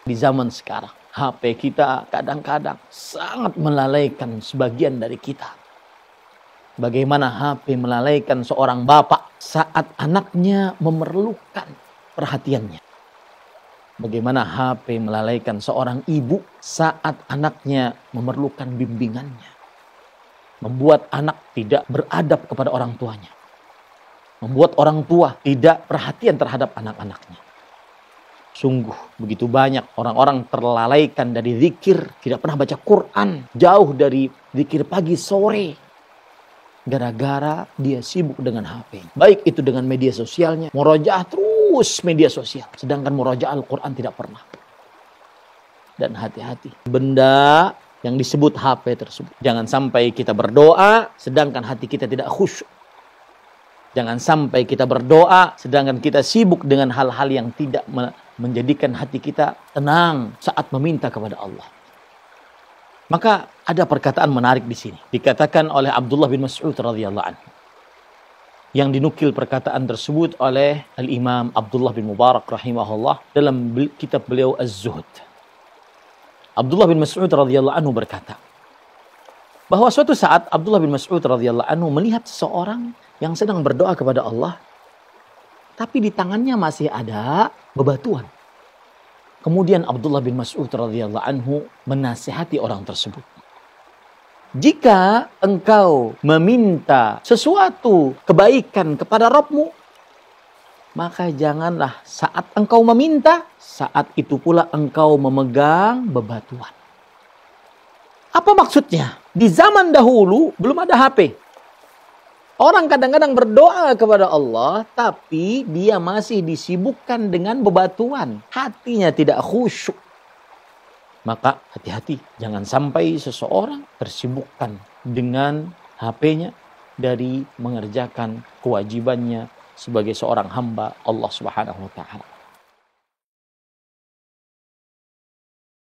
di zaman sekarang. HP kita kadang-kadang sangat melalaikan sebagian dari kita. Bagaimana HP melalaikan seorang bapak saat anaknya memerlukan perhatiannya. Bagaimana HP melalaikan seorang ibu saat anaknya memerlukan bimbingannya. Membuat anak tidak beradab kepada orang tuanya. Membuat orang tua tidak perhatian terhadap anak-anaknya. Sungguh begitu banyak orang-orang terlalaikan dari zikir, tidak pernah baca Quran, jauh dari zikir pagi sore. Gara-gara dia sibuk dengan HP. Baik itu dengan media sosialnya, murojaah terus media sosial. Sedangkan murojaah Al-Quran tidak pernah. Dan hati-hati, benda yang disebut HP tersebut. Jangan sampai kita berdoa, sedangkan hati kita tidak khusyuk. Jangan sampai kita berdoa, sedangkan kita sibuk dengan hal-hal yang tidak menjadikan hati kita tenang saat meminta kepada Allah. Maka ada perkataan menarik di sini. Dikatakan oleh Abdullah bin Mas'ud radhiyallahu anhu. Yang dinukil perkataan tersebut oleh Al-Imam Abdullah bin Mubarak rahimahullah dalam kitab beliau Az-Zuhd. Abdullah bin Mas'ud radhiyallahu anhu berkata, bahwa suatu saat Abdullah bin Mas'ud radhiyallahu anhu melihat seseorang yang sedang berdoa kepada Allah, tapi di tangannya masih ada bebatuan. Kemudian Abdullah bin Mas'ud radhiyallahu anhu menasihati orang tersebut. Jika engkau meminta sesuatu kebaikan kepada Rabbmu, maka janganlah saat engkau meminta, saat itu pula engkau memegang bebatuan. Apa maksudnya? Di zaman dahulu belum ada HP. Orang kadang-kadang berdoa kepada Allah, tapi dia masih disibukkan dengan bebatuan. Hatinya tidak khusyuk. Maka hati-hati, jangan sampai seseorang tersibukkan dengan HP-nya dari mengerjakan kewajibannya sebagai seorang hamba Allah Subhanahu wa Ta'ala.